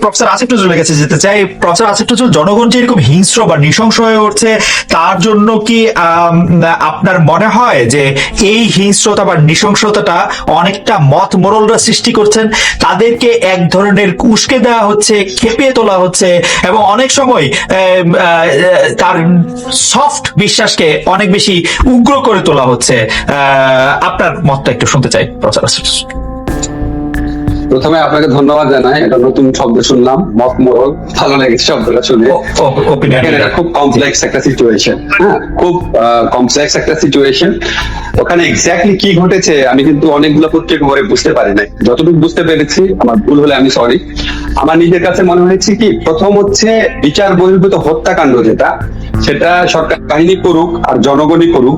Professor Asif নজরুলের কাছে যেতে চাই। প্রফেসর আসিফ নজরুল, জনগণ যে এরকম হিংস্র বা নৃশংস হয়ে উঠছে, তার জন্য কি আপনার মনে হয় যে এই হিংস্রতা বা নৃশংসতাটা অনেকটা মত মোড়লরা সৃষ্টি করছেন, তাদেরকে এক ধরনের উস্কে দেওয়া হচ্ছে, খেপিয়ে তোলা হচ্ছে, এবং অনেক সময় তার সফট বিশ্বাসকে অনেক বেশি উগ্র করে তোলা হচ্ছে? আপনার মতটা একটু শুনতে চাই প্রফেসর আসিফ। প্রথমে আপনাকে ধন্যবাদ জানাই, এটা নতুন শব্দ শুনলাম, মত মোড়ল, ভালো লেগেছে শব্দটা শুনে। এটা খুব কমপ্লেক্স একটা সিচুয়েশন, হ্যাঁ, খুব কমপ্লেক্স একটা সিচুয়েশন। ওখানে এক্স্যাক্টলি কি ঘটেছে আমি কিন্তু অনেকগুলো পত্রিকা পরে বুঝতে পারি নাই, যতটুকু বুঝতে পেরেছি, আমার ভুল হলে আমি সরি। আমার নিজের কাছে মনে হয়েছে কি, প্রথম হচ্ছে বিচার বহির্ভূত হত্যাকাণ্ড যেটা, সেটা সরকার কাহিনী করুক আর জনগণই করুক,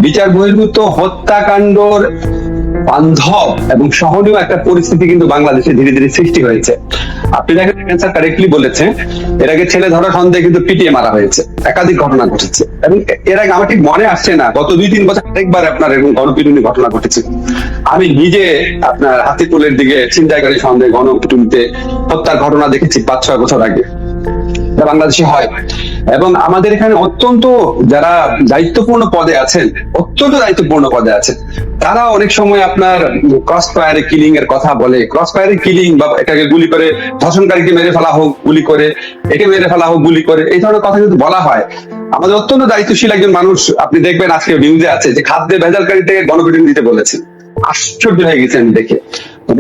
বিচার বহির্ভূত হত্যাকাণ্ডর বান্ধব এবং সহনীয় একটা পরিস্থিতি কিন্তু বাংলাদেশে ধীরে ধীরে সৃষ্টি হয়েছে। আপনি দেখেন, স্যার কারেক্টলি বলেছে, এর আগে ছেলে ধরা সন্দেহে কিন্তু পিটিয়ে মারা হয়েছে, একাধিক ঘটনা ঘটেছে। এবং এর আগে আমার ঠিক মনে আসছে না, গত 2-3 বছর আরেকবার আপনার এরকম গণপিটুনি ঘটনা ঘটেছে। আমি নিজে আপনার হাতিপুলের দিকে ছিনতাইকারী সন্দেহে গণপিটুনিতে হত্যার ঘটনা দেখেছি 5-6 বছর আগে, বাংলাদেশে হয়। এবং আমাদের এখানে অত্যন্ত যারা দায়িত্বপূর্ণ পদে আছেন, অত্যন্ত দায়িত্বপূর্ণ পদে আছেন, তারা অনেক সময় আপনার ক্রস ফায়ারে কিলিং এর কথা বলে। ক্রস ফায়ারে কিলিং বা এটাকে গুলি করে, ধর্ষণকারীকে মেরে ফেলা হোক গুলি করে, একে মেরে ফেলা হোক গুলি করে, এই ধরনের কথা কিন্তু বলা হয়। আমাদের অত্যন্ত দায়িত্বশীল একজন মানুষ, আপনি দেখবেন আজকে নিউজে আছে যে খাদ্যে ভেজালকারীকে গণপিটুনি দিতে বলেছে। আশ্চর্য হয়ে গেছেন দেখে।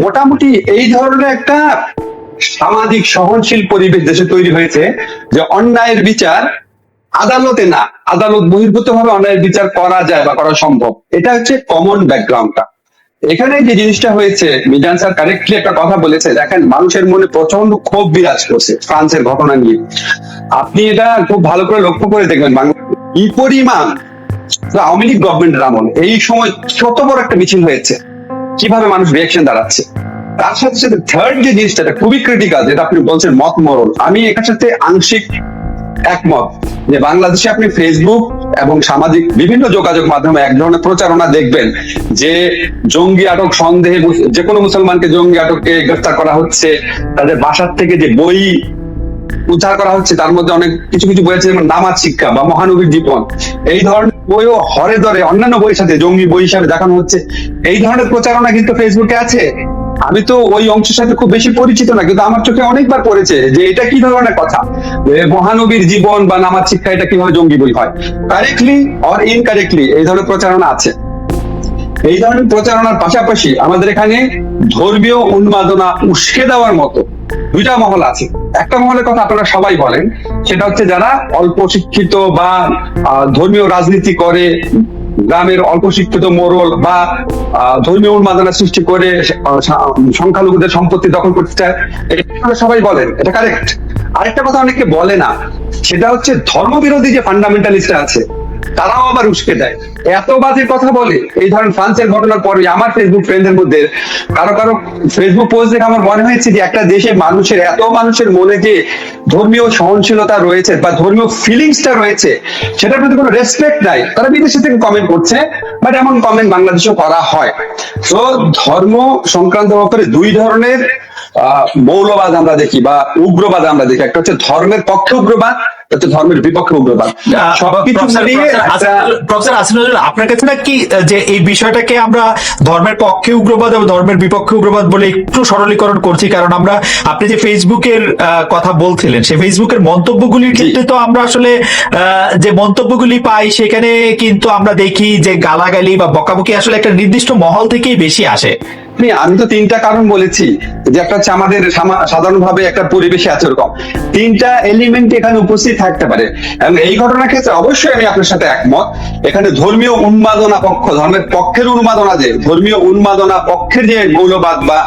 মোটামুটি এই ধরনের একটা সামাজিক সহনশীল পরিবেশ দেশে তৈরি হয়েছে যে অন্যায়ের বিচার আদালতে না, আদালত বহির্ভূত ভাবে অন্যায়ের বিচার করা যায় বা করা সম্ভব। এটা হচ্ছে কমন ব্যাকগ্রাউন্ডটা। এখানে যে জিনিসটা হয়েছে, মিজান স্যার কারেক্টলি একটা কথা বলেছে, দেখেন মানুষের মনে প্রচন্ড ক্ষোভ বিরাজ করছে ফ্রান্সের ঘটনা নিয়ে। আপনি এটা খুব ভালো করে লক্ষ্য করে দেখবেন, কি পরিমাণ আওয়ামী লীগ গভর্নমেন্টের আমল এই সময় ছোট বড় একটা মিছিল হয়েছে, কিভাবে মানুষ রিয়াকশন দাঁড়াচ্ছে। তার সাথে সাথে থার্ড যে জিনিসটা, খুবই ক্রিটিক্যাল, যেটা আপনি বলছেন মত মোড়ল, আমি এটার সাথে আংশিক একমত যে বাংলাদেশে আপনি ফেসবুক এবং সামাজিক বিভিন্ন যোগাযোগ মাধ্যমে এক ধরনের প্রচারণা দেখবেন যে জঙ্গি আটক সন্দেহে যে কোনো মুসলমানকে জঙ্গি আটকে গ্রেফতার করা হচ্ছে, তাদের বাসার থেকে যে বই উদ্ধার করা হচ্ছে, তার মধ্যে অনেক কিছু কিছু বই আছে যেমন নামাজ শিক্ষা বা মহানবীর জীবন, এই ধরনের বইও হরে ধরে অন্যান্য বইয়ের সাথে জঙ্গি বই হিসাবে দেখানো হচ্ছে। এই ধরনের প্রচারণা কিন্তু ফেসবুকে আছে। আমি তো ওই অংশের সাথে খুব বেশি পরিচিত না, কিন্তু আমার চোখে অনেকবার পড়েছে যে এটা কি ধরনের কথা, মহানবীর জীবন বা নামাজ শিক্ষা এটা কিভাবে জঙ্গি বই হয়। কারেক্টলি অর ইনকারেক্টলি এই ধরনের প্রচারণা আছে। এই ধরনের প্রচারণার পাশাপাশি আমাদের এখানে ধর্মীয় উন্মাদনা উস্কে দেওয়ার মতো দুইটা মহল আছে। একটা মহলের কথা আপনারা সবাই বলেন, সেটা হচ্ছে যারা অল্প শিক্ষিত বা ধর্মীয় রাজনীতি করে, গ্রামের অল্প শিক্ষিত মোড়ল বা ধর্মীয় উন্মাদনা সৃষ্টি করে সংখ্যালঘুদের সম্পত্তি দখল করতে চায়, এটা সবাই বলেন, এটা কারেক্ট। আরেকটা কথা অনেকে বলে না, সেটা হচ্ছে ধর্মবিরোধী যে ফান্ডামেন্টালিস্ট আছে, তারাও আবার উস্কে দেয়, এত বাজে কথা বলে। এই ধরেন ফ্রান্সের ঘটনার পরে আমার ফেসবুক ফ্রেন্ডের মধ্যে কারো কারো ফেসবুক পোস্ট দেখে আমার মনে হয়েছে যে একটা দেশে মানুষের এত মানুষের মনে যে ধর্মীয় সহনশীলতা রয়েছে বা ধর্মীয় ফিলিংসটা রয়েছে, সেটার প্রতি কোনো রেসপেক্ট নাই। তারা বিদেশে থেকে কমেন্ট করছে, বাট এমন কমেন্ট বাংলাদেশেও করা হয়। তো ধর্ম সংক্রান্ত ব্যাপারে দুই ধরনের মৌলবাদ আমরা দেখি বা উগ্রবাদ আমরা দেখি। একটা হচ্ছে ধর্মের পক্ষে উগ্রবাদ, হচ্ছে ধর্মের বিপক্ষে উগ্রবাদ। সবকিছু মিলিয়ে প্রফেসর আসিফ নজরুল, আপনার কাছে না কি যে এই বিষয়টাকে আমরা ধর্মের পক্ষে উগ্রবাদ এবং ধর্মের বিপক্ষে উগ্রবাদ বলে একটু সরলীকরণ করছি? কারণ আমরা, আপনি যে ফেসবুকের কথা বলছিলেন, সেই ফেসবুকের মন্তব্যগুলির ক্ষেত্রে তো আমরা আসলে যে মন্তব্যগুলি পাই, সেখানে কিন্তু আমরা দেখি যে গালাগালি বা বকাবকি আসলে একটা নির্দিষ্ট মহল থেকেই বেশি আসে। আমি তো 3টা কারণ বলেছি, যে একটা হচ্ছে আমাদের সাধারণভাবে একটা পরিবেশে আছে ওরকম 3টা এলিমেন্ট এখানে উপস্থিত থাকতে পারে। এবং এই ঘটনার ক্ষেত্রে অবশ্যই আমি আপনার সাথে একমত। এখানে ধর্মীয় উন্মাদনা পক্ষ, ধর্মের পক্ষের উন্মাদনা, যে ধর্মীয় উন্মাদনা পক্ষের যে মৌলবাদ বা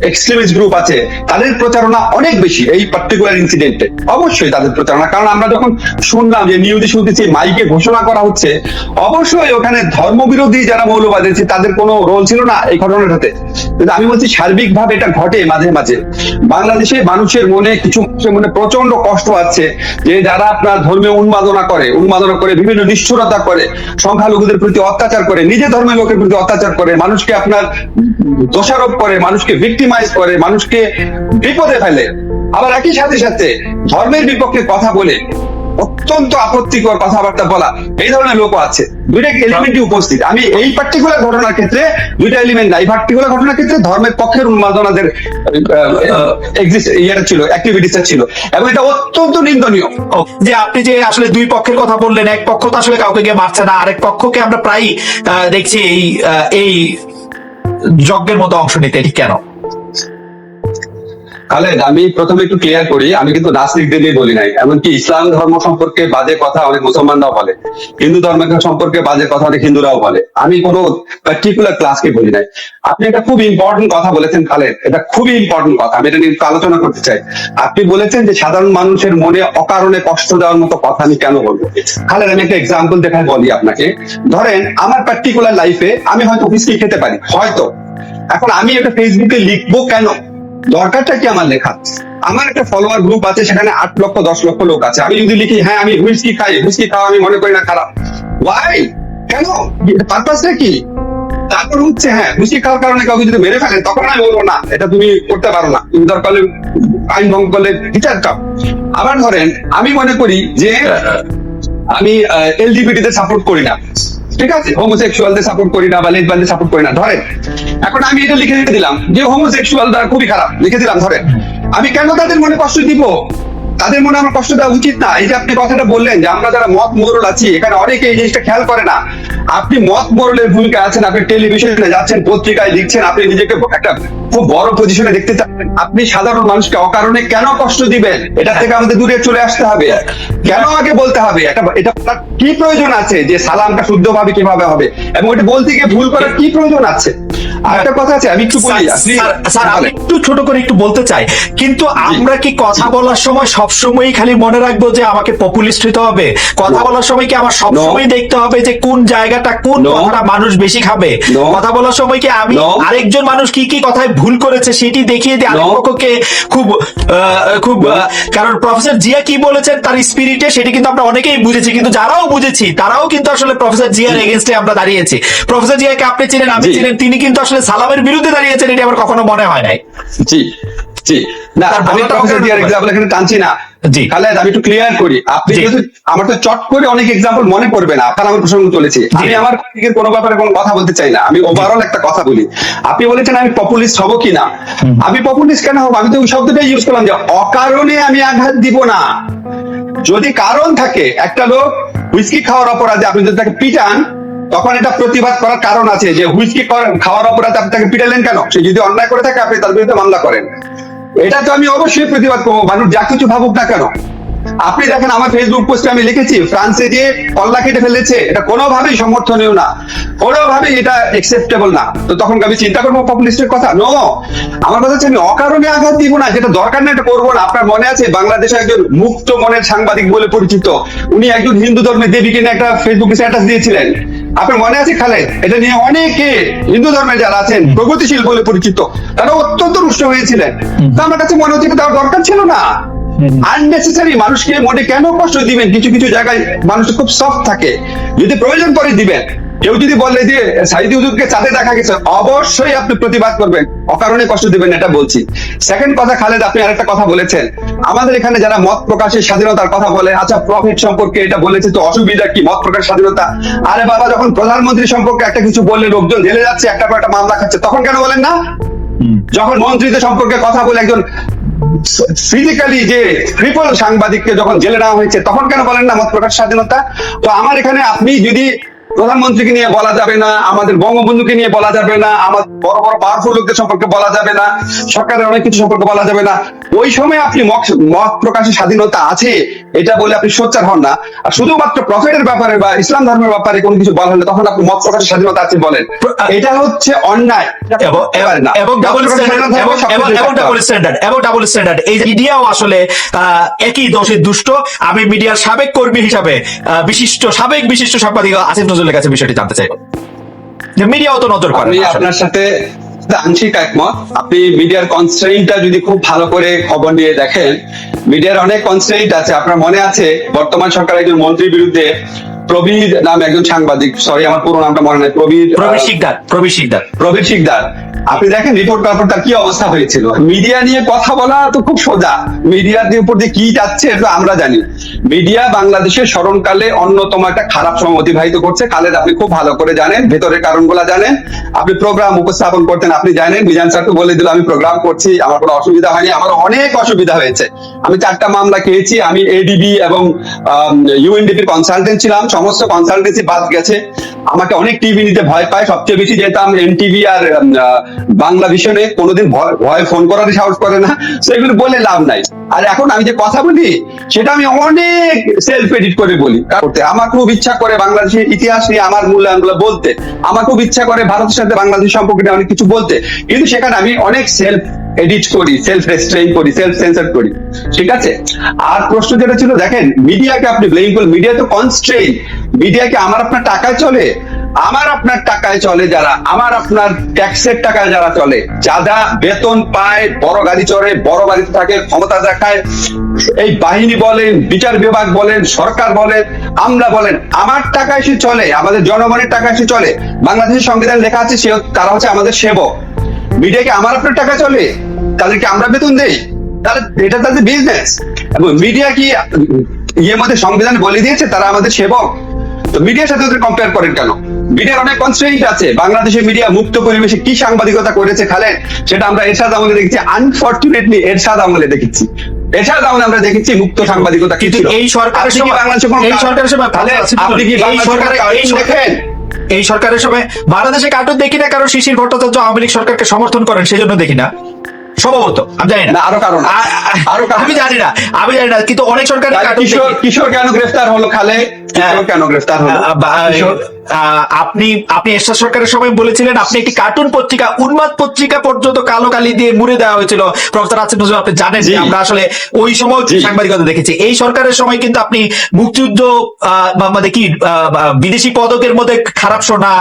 এক্সট্রিমিস্ট গ্রুপ আছে, তাদের প্রচারণা অনেক বেশি এই পার্টিকুলার ইনসিডেন্টে। অবশ্যই তাদের প্রচারণা, কারণ আমরা যখন শুনলাম যে নিউজে শুনতেছি মাইকে ঘোষণা করা হচ্ছে, অবশ্যই ওখানে ধর্মবিরোধী যারা মৌলবাদ আছে তাদের কোনো রোল ছিল না এই ঘটনাটাতে। কিন্তু আমি বলছি সার্বিকভাবে এটা ঘটে মাঝে মাঝে। বাংলাদেশে মানুষের মনে, কিছু মানুষের মনে প্রচন্ড কষ্ট আছে যে যারা আপনার ধর্মীয় উন্মাদনা করে বিভিন্ন নিষ্ঠুরতা করে, সংখ্যালঘুদের প্রতি অত্যাচার করে, নিজে ধর্মের লোকের প্রতি অত্যাচার করে, মানুষকে আপনার দোষারোপ করে, মানুষকে ভিক্টিমাইজ করে, মানুষকে বিপদে ফেলে, আবার একই সাথে সাথে ধর্মের বিপক্ষে কথা বলে অত্যন্ত আপত্তিকর কথাবার্তা বলা, এই ধরনের লোকও আছে। দুইটা এলিমেন্টই উপস্থিত। আমি এই পার্টিকুলার ঘটনার ক্ষেত্রে দুইটা এলিমেন্ট নাই, পার্টিকুলার ঘটনার ক্ষেত্রে ধর্মের পক্ষের উন্মাদনাদের ছিল, অ্যাক্টিভিটিস ছিল, এবং এটা অত্যন্ত নিন্দনীয়। যে আপনি যে আসলে দুই পক্ষের কথা বললেন, এক পক্ষ তো আসলে কাউকে গিয়ে মারছে না, আরেক পক্ষকে আমরা প্রায়ই দেখছি এই যজ্ঞের মতো অংশ নিতে, এটি কেন? খালেদ, আমি প্রথমে একটু ক্লিয়ার করি, আমি কিন্তু নাস্তিকদের নিয়ে বলি নাই। এমনকি ইসলাম ধর্ম সম্পর্কে বাজে কথা অনেক মুসলমানরাও বলে, হিন্দু ধর্ম সম্পর্কে বাজে কথা অনেক হিন্দুরাও বলে, আমি কোনো পার্টিকুলার ক্লাসকে বলি নাই। আপনি একটা খুব ইম্পর্টেন্ট কথা বলেছেন খালেদ, এটা খুবই ইম্পর্টেন্ট কথা, আমি এটা নিয়ে আলোচনা করতে চাই। আপনি বলেছেন যে সাধারণ মানুষের মনে অকারণে কষ্ট দেওয়ার মতো কথা আমি কেন বলবো। খালেদ, আমি একটা এক্সাম্পল দেখায় বলি আপনাকে। ধরেন আমার পার্টিকুলার লাইফে আমি হয়তো হুইস্কি খেতে পারি, হয়তো। এখন আমি একটা ফেসবুকে লিখবো কেন? দরকারটা কি আমার লেখা? আমার একটা ফলোয়ার গ্রুপ আছে, সেখানে 8 লক্ষ 10 লক্ষ লোক আছে। আমি যদি লিখি হ্যাঁ আমি হুইস্কি খাই, হুইস্কি খাওয়া আমি মনে করি না খারাপ, ওয়াই, কেন, পারপাসটা কি? তারপর হচ্ছে হ্যাঁ হুইস্কি খাওয়ার কারণে কাউকে যদি মেরে ফেলে, তখন আমি বলবো না এটা তুমি করতে পারো না, তুমি দরকার হলে আইন ভঙ্গ করলে বিচার কাপ। আবার ধরেন আমি মনে করি যে আমি এলজিবিটি তে সাপোর্ট করি না, ঠিক আছে, হোমোসেক্সুয়ালদের সাপোর্ট করি না বা লেসবিয়ানদের সাপোর্ট করি না, ধরেন। এখন আমি এটা লিখে দিলাম যে হোমোসেক্সুয়ালরা খুবই খারাপ, লিখে দিলাম, ধরেন। আমি কেন তাদের মনে কষ্ট দিব? তাদের মনে আমার কষ্ট দেওয়া উচিত না। এই যে আপনি কথাটা বললেন যে আমরা যারা মত মোরল আছি, এখানে অনেকে এই জিনিসটা খেয়াল করে না। আপনি মত মোরলের ভূমিকা আছেন, আপনি টেলিভিশনে যাচ্ছেন, পত্রিকায় লিখছেন, আপনি নিজেকে একটা খুব বড় পজিশনে দেখতে চাচ্ছেন, আপনি সাধারণ মানুষকে অকারণে কেন কষ্ট দিবেন? এটা থেকে আমাদের দূরে চলে আসতে হবে। কেন আগে বলতে হবে? এটা কি প্রয়োজন আছে যে সালামটা শুদ্ধভাবে কিভাবে হবে, এবং এটা বলতে গিয়ে ভুল করার কি প্রয়োজন আছে? আরেকটা কথা আছে, আমি একটু বলি। স্যার আমি একটু ছোট করে একটু বলতে চাই, কিন্তু আমরা কি কথা বলার সময় সবসময় খালি মনে রাখবো যে আমাকে পপুলিস্ট হতে হবে? কথা বলার সময় কি আমার সবসময় দেখতে হবে যে কোন জায়গাটা, কোন কথাটা মানুষ বেশি খাবে? কথা বলার সময় কি আমি আরেকজন মানুষ কি কি কথায় ভুল করেছে সেটি দেখিয়ে দিই আরেক পক্ষকে খুব খুব কারণ প্রফেসর জিয়া কি বলেছেন তার স্পিরিটে, সেটি কিন্তু আমরা অনেকেই বুঝেছি, কিন্তু যারাও বুঝেছি তারাও কিন্তু আসলে প্রফেসর জিয়ার এগেইনস্টে আমরা দাঁড়িয়েছি। প্রফেসর জিয়াকে আপনি চিনেন, আমি চিনেন, তিনি কিন্তু আসলে সালামের বিরুদ্ধে দাঁড়িয়েছেন, এটি আমার কখনো মনে হয় নাই। জি জি, না আমি প্রফেসর জিয়ার এক্সাম্পল এখানে টানছি না। জি খালেদ, আমি একটু ক্লিয়ার করি। আপনি যেহেতু আমার তো চট করে অনেক এক্সাম্পল মনে পড়বে না, আপনার আমার প্রসঙ্গ চলেছে, আমি আমার দিকের কোনো ব্যাপারে কোনো কথা বলতে চাই না, আমি ওভারঅল একটা কথা বলি। আপনি বলেছেন আমি পপুলিস্ট হব কিনা, আমি পপুলিস্ট কেন হবো? আমি তো ওই শব্দটাই ইউজ করলাম যে অকারণে আমি আঘাত দিব না। যদি কারণ থাকে, একটা লোক হুইস্কি খাওয়ার অপরাধে আপনি যদি তাকে পিটান, তখন এটা প্রতিবাদ করার কারণ আছে যে হুইস্কি খাওয়ার অপরাধে আপনি তাকে পিটালেন কেন? সে যদি অন্যায় করে থাকে আপনি তার বিরুদ্ধে মামলা করেন, এটা তো আমি অবশ্যই প্রতিবাদ করবো, মানুষ যা কিছু ভাবুক না কেন। আপনি দেখেন আমার ফেসবুক পোস্টে আমি লিখেছি ফ্রান্সে যে কল্লা কেটে ফেলেছে, এটা কোনোভাবেই সমর্থনীয় না, কোনোভাবেই এটা একসেপ্টেবল না। তো তখন আমি চিন্তা করবো পপুলিস্টের কথা? নো, আমার কথা হচ্ছে আমি অকারণে আঘাত দিব না, যেটা দরকার না এটা করবো না। আপনার মনে আছে বাংলাদেশে একজন মুক্ত মনের সাংবাদিক বলে পরিচিত, উনি একজন হিন্দু ধর্মের দেবীকে নিয়ে একটা ফেসবুকে স্ট্যাটাস দিয়েছিলেন, আপনার মনে আছে খালেদ? এটা নিয়ে অনেকে হিন্দু ধর্মের যারা আছেন প্রগতিশীল বলে পরিচিত, তারা অত্যন্ত রুষ্ট হয়েছিলেন। তো আমার কাছে মনে হচ্ছে তার দরকার ছিল না। আননেসেসারি মানুষকে মনে কেন কষ্ট দিবেন? কিছু কিছু জায়গায় মানুষ খুব সফট থাকে, যদি প্রয়োজন পড়ে দিবেন। কেউ যদি বলে যে সাইদি হুজুরকে চাঁদে দেখা গেছে, অবশ্যই আপনি প্রতিবাদ করবেন, অকারণে কষ্ট দিবেন, এটা বলছি। সেকেন্ড কথা খালেদ, আপনি আরেকটা কথা বলেছেন, আমাদের এখানে যারা মত প্রকাশের স্বাধীনতার কথা বলে, আচ্ছা প্রফেট সম্পর্কে এটা বলেছে তো অসুবিধা কি, মত প্রকাশ স্বাধীনতা? আরে বাবা, যখন প্রধানমন্ত্রী সম্পর্কে একটা কিছু বললে লোকজন জেলে যাচ্ছে, একটা পর একটা মামলা খাচ্ছে, তখন কেন বলেন না? যখন মন্ত্রীদের সম্পর্কে কথা বলে একজন ফিজিক্যালি যে ট্রিপল সাংবাদিককে যখন জেলে নেওয়া হয়েছে, তখন কেন বলেন না মত প্রকাশ স্বাধীনতা? তো আমার এখানে আপনি যদি প্রধানমন্ত্রীকে নিয়ে বলা যাবে না, আমাদের বঙ্গবন্ধুকে নিয়ে বলা যাবে না, আমাদের বড় বড় পাওয়ারফুল লোকদের সম্পর্কে বলা যাবে না, সরকারের অনেক কিছু সম্পর্কে বলা যাবে না, ওই সময় আপনি মত প্রকাশের স্বাধীনতা আছে এটা বলে আপনি সোচ্চার হন না। আর শুধুমাত্র প্রফেটের ব্যাপারে বা ইসলাম ধর্মের ব্যাপারে কোনো কিছু বলা হলে তখন আপনি মত প্রকাশের স্বাধীনতা আছে বলেন, এটা হচ্ছে অন্যায় এবং ডাবল স্ট্যান্ডার্ড। এই মিডিয়াও আসলে একই দোষে দুষ্ট। আমি মিডিয়ার সাবেক কর্মী হিসাবে সাবেক বিশিষ্ট সাংবাদিক আসিফ নজরুলের কাছে বিষয়টি জানতে চাইব যে মিডিয়াও তো নজর করে। আমি আপনার সাথে আংশিক একমত। আপনি মিডিয়ার কনস্ট্রেইনটা যদি খুব ভালো করে খবর নিয়ে দেখেন, মিডিয়ার অনেক কনস্ট্রেইন আছে। আপনার মনে আছে বর্তমান সরকার একজন মন্ত্রীর বিরুদ্ধে প্রবীর নাম একজন সাংবাদিক, সরি আমার পুরো নামটা মনে নাই, প্রবীর শিকদার। আপনি দেখেন রিপোর্ট করার পর তার কি অবস্থা হয়েছিল। মিডিয়া নিয়ে কথা বলা তো খুব সোজা, মিডিয়ার উপর দিয়ে কি যাচ্ছে এটা আমরা জানি। মিডিয়া বাংলাদেশের স্মরণকালে অন্যতম একটা খারাপ সময় অতিবাহিত করছে। খালেদ, আপনি খুব ভালো করে জানেন, ভেতরের কারণগুলো জানেন। আপনি প্রোগ্রাম উপস্থাপন করতেন, আপনি জানেন। মিজান স্যারকে বলে দিল আমি প্রোগ্রাম করছি, আমার কোনো অসুবিধা হয়নি। আমার অনেক অসুবিধা হয়েছে, আমি 4টা মামলা খেয়েছি। আমি এডিবি এবং ইউএনডিপির কনসালটেন্ট ছিলাম, সমস্ত কনসালটেন্সি বাদ গেছে। আমাকে অনেক টিভি নিতে ভয় পায়, সবচেয়ে বেশি যেতাম এনটিভি আর বাংলা ভিশনে, কোনোদিন ভয় ফোন করার সাহস করে না। সেগুলো বলে লাভ নাই। আর এখন আমি যে কথা বলি সেটা আমি অনেক সেলফ এডিট করে বলি। আমার খুব ইচ্ছা করে বাংলাদেশের ইতিহাস নিয়ে আমার মূল্যায়নগুলো বলতে, আমার খুব ইচ্ছা করে ভারতের সাথে বাংলাদেশ সম্পর্কে নিয়ে অনেক কিছু বলতে, কিন্তু সেখানে আমি অনেক সেলফ এডিট করি, সেলফ রেস্ট্রেইন করি, সেলফ সেন্সার করি, ঠিক আছে। আর প্রশ্ন যেটা ছিল, দেখেন মিডিয়াকে আপনি ব্লেম করলেন, মিডিয়া তো কনস্ট্রেইন। মিডিয়াকে আমার আপনার টাকায় চলে, আমার আপনার টাকায় চলে যারা, আমার আপনার ট্যাক্সের টাকায় যারা চলে, যারা বেতন পায়, বড় গাড়ি চড়ে, বড় বাড়িতে থাকে, ক্ষমতা দেখায়, এই বাহিনী বলেন, বিচার বিভাগ বলেন, সরকার বলেন, আমরা বলেন, আমার টাকায় সে চলে, আমাদের জনগণের টাকায় সে চলে। বাংলাদেশের সংবিধান লেখা আছে তারা হচ্ছে আমাদের সেবক। মিডিয়াকে আমার আপনার টাকা চলে, তাদেরকে আমরা বেতন দেই, তাহলে এটা তাদের বিজনেস। এবং মিডিয়া কি ইয়ের মধ্যে সংবিধান বলে দিয়েছে তারা আমাদের সেবক? তো মিডিয়ার সাথে ওদের কম্পেয়ার করেন কেন? মিডিয়ার অনেক কনস্ট্রেইন্ট আছে। বাংলাদেশের মিডিয়া মুক্ত পরিবেশে কি সাংবাদিকতা করেছে খালেদ, সেটা আমরা এরশাদ আমলে দেখেছি। আনফরচুনেটলি এরশাদ আমলে দেখেছি, এরশাদ আমলে আমরা দেখেছি মুক্ত সাংবাদিকতা কি ছিল। এই সরকারের সময় আপনি কি দেখেন? এই সরকারের সময় বাংলাদেশে কার্টুন দেখি না, কারণ শিশির ভট্টাচার্য আওয়ামী লীগ সরকারকে সমর্থন করেন, সেই জন্য দেখি না সম্ভবত। আমি জানি না, আরো কারণ আমি জানি না, কিন্তু অনেক সরকারি কিশোর কেন গ্রেফতার হলো খালেদ? কেন গ্রেফতার হলো? আপনি এরশাদ সরকারের সময় বলেছিলেন আপনি একটি কার্টুন পত্রিকা, উন্মাদ পত্রিকা পর্যন্ত কালো কালি দিয়ে মুড়ে দেওয়া হয়েছিল। প্রফেসর আসিফ নজরুল, আপনি জানেন যে আমরা আসলে ওই সময় সাংবাদিকতা দেখেছি। এই সরকারের সময় কিন্তু আপনি মুক্তিযুদ্ধ মানে কি বিদেশি পদকের মধ্যে খারাপ শোনা,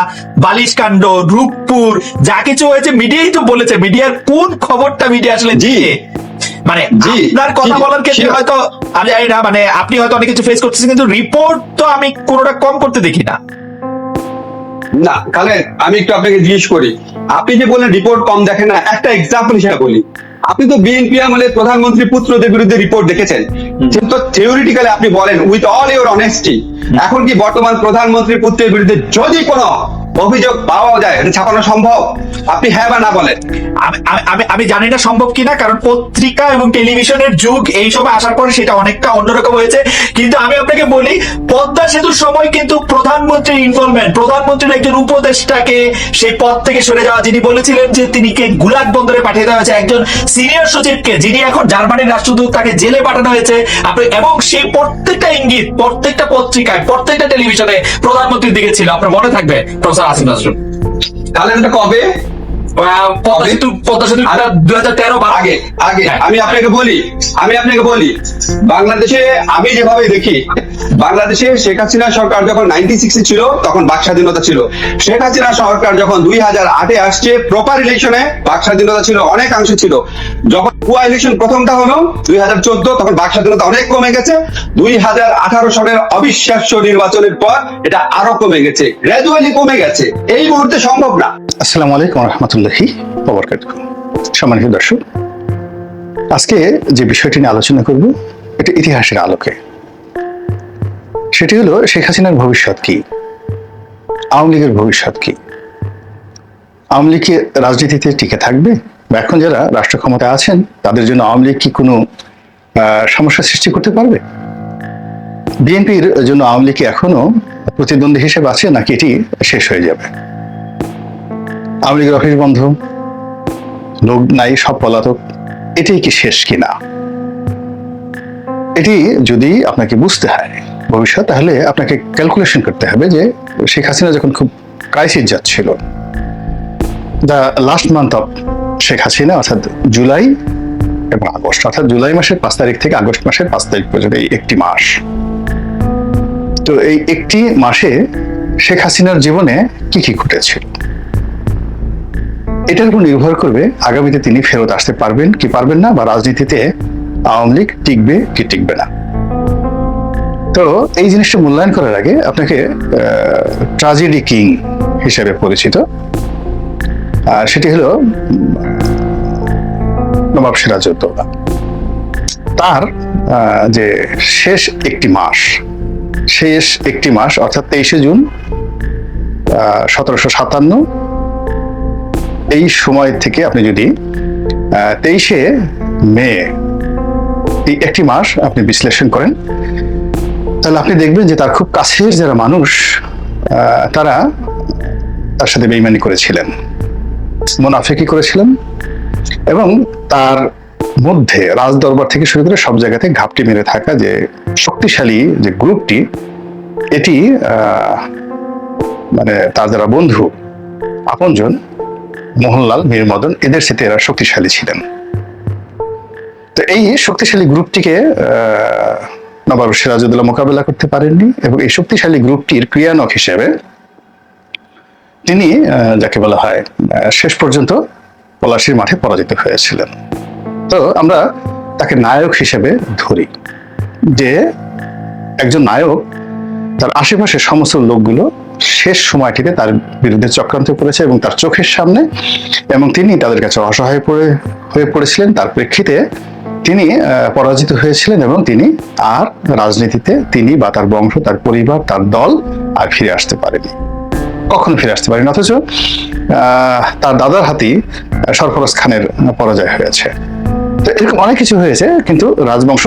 বালিশ কাণ্ড, রূপপুর, যা কিছু হয়েছে মিডিয়াই তো বলেছে। মিডিয়ার কোন খবরটা মিডিয়া আসলে দিয়ে, মানে আপনার কথা বলার ক্ষেত্রে হয়তো আমি জানি না, মানে আপনি হয়তো অনেক কিছু ফেস করতেছেন, কিন্তু রিপোর্ট তো আমি কোনোটা কম করতে দেখি না। না খালেদ, আমি একটু আপনাকে জিজ্ঞেস করি, আপনি যে বলেন রিপোর্ট কম দেখেন না, একটা এক্সাম্পল হিসেবে বলি। আপনি তো বিএনপি আমলে প্রধানমন্ত্রী পুত্রদের বিরুদ্ধে রিপোর্ট দেখেছেন, কিন্তু থিওরিটিক্যালি আপনি বলেন উইথ অল ইউর অনেস্টি, এখন কি বর্তমান প্রধানমন্ত্রীর পুত্রের বিরুদ্ধে যদি কোনো অভিযোগ পাওয়া যায় এটা ছাপানো সম্ভব? আপনি হ্যাঁ বা না বলেন। আমি জানি না সম্ভব কিনা, কারণ পত্রিকা এবং টেলিভিশনের যুগ এই সময় আসার পরে সেটা অনেকটা অন্যরকম হয়েছে। কিন্তু আমি আপনাকে বলি, পদ্মা সেতুর সময় কিন্তু প্রধানমন্ত্রীর ইনভলভমেন্ট, প্রধানমন্ত্রীর একজন উপদেষ্টাকে সেই পদ থেকে সরে যাওয়া, যিনি বলেছিলেন যে তিনি গুলাগ বন্দরে পাঠিয়ে দেওয়া হয়েছে, একজন সিনিয়র সচিবকে যিনি এখন জার্মানির রাষ্ট্রদূত, তাকে জেলে পাঠানো হয়েছে। এবং সেই প্রত্যেকটা ইঙ্গিত প্রত্যেকটা পত্রিকায়, প্রত্যেকটা টেলিভিশনে প্রধানমন্ত্রীর দিকে ছিল। আপনার মনে থাকবে প্রফেসর আসিফ নজরুল। তাহলে এটা কবে? পদ্মা সেতু 2013 আগে। আমি আপনাকে বলি বাংলাদেশে আমি যেভাবে দেখি, বাংলাদেশে শেখ হাসিনা সরকার যখন 96 ছিল তখন বাক স্বাধীনতা ছিল। শেখ হাসিনা সরকার যখন 2008 আসছে, প্রপার ইলেকশনে বাক স্বাধীনতা ছিল, অনেকাংশ ছিল। যখন ভুয়া ইলেকশন প্রথমটা হলো 2014, তখন বাক স্বাধীনতা অনেক কমে গেছে। 2018 সালের অবিশ্বাস্য নির্বাচনের পর এটা আরো কমে গেছে, গ্র্যাজুয়ালি কমে গেছে। এই মুহূর্তে সম্ভব না। আসসালামু আলাইকুম রহমতুল্লাহি ওয়া বারাকাতুহু। সম্মানিত দর্শক, আজকে যে বিষয়টি নিয়ে আলোচনা করব এটা ইতিহাসের আলোকে। সেটি হলো শেখ হাসিনার ভবিষ্যৎ কি, আওয়ামী লীগের ভবিষ্যৎ কি, আওয়ামী লীগ রাজনীতিতে টিকে থাকবে, বা এখন যারা রাষ্ট্র ক্ষমতায় আছেন তাদের জন্য আওয়ামী লীগ কি কোনো সমস্যা সৃষ্টি করতে পারবে? বিএনপির জন্য আওয়ামী লীগ এখনো প্রতিদ্বন্দ্বী হিসেবে আছে, নাকি এটি শেষ হয়ে যাবে? আওয়ামী লীগের অফিস বন্ধ, লোক নাই, সব পলাতক, এটাই কি শেষ কিনা? এটি যদি আপনাকে বুঝতে হয় ভবিষ্যৎ, তাহলে আপনাকে ক্যালকুলেশন করতে হবে যে শেখ হাসিনা যখন খুব ক্রাইসিস যাচ্ছিল, the last month of Sheikh Hasina, অর্থাৎ জুলাই এবং আগস্ট, অর্থাৎ জুলাই মাসের 5 তারিখ থেকে আগস্ট মাসের 5 তারিখ পর্যন্ত এই একটি মাস। তো এই একটি মাসে শেখ হাসিনার জীবনে কি কি ঘটেছিল, এটার উপর নির্ভর করবে আগামীতে তিনি ফেরত আসতে পারবেন কি পারবেন না, বা রাজনীতিতে আওয়ামী লীগ টিকবে কি টিকবে না। তো এই জিনিসটা মূল্যায়ন করার আগে আপনাকে ট্রাজেডি কিং হিসেবে পরিচিত, আর সেটি হলো নবাব সিরাজউদ্দৌলা। তার যে শেষ একটি মাস অর্থাৎ 23শে জুন 1757, এই সময় থেকে আপনি যদি 23শে মে এই একটি মাস আপনি বিশ্লেষণ করেন, তাহলে আপনি দেখবেন যে তার খুব কাছের যারা মানুষ তারা তার সাথে বেইমানি করেছিলেন, মুনাফিকি করেছিলেন, এবং তার মধ্যে রাজদরবার থেকে শুরু করে সব জায়গাতে ঘাপটি মেরে থাকা যে শক্তিশালী যে গ্রুপটি, এটি মানে তার যারা বন্ধু আপনজন মোহনলাল, মীর মদন, এদের সাথে এরা শক্তিশালী ছিলেন। তো এই শক্তিশালী গ্রুপটিকে নবাব সিরাজউদ্দৌলা মোকাবেলা করতে পারেননি, এবং এই শক্তিশালী গ্রুপটির ক্রিয়ানক হিসেবে তিনি যাকে বলা হয় শেষ পর্যন্ত পলাশীর মাঠে পরাজিত হয়েছিলেন। তো আমরা তাকে নায়ক হিসেবে ধরি, যে একজন নায়ক তার আশেপাশে সমস্ত লোকগুলো শেষ সময়টিতে তার বিরুদ্ধে চক্রান্ত করেছে এবং তার চোখের সামনে, এবং তিনি তাদের কাছে অসহায় হয়ে পড়েছিলেন। তার প্রেক্ষিতে তিনি পরাজিত হয়েছিলেন, এবং তিনি আর রাজনীতিতে তিনি বা তার বংশ, তার পরিবার, তার দল আর ফিরে আসতে পারেনি, কখনো ফিরে আসতে পারেনি। অথচ তার দাদার হাতেই সরফরাজ খানের পরাজয় হয়েছে। তো এরকম অনেক কিছু হয়েছে, কিন্তু রাজবংশ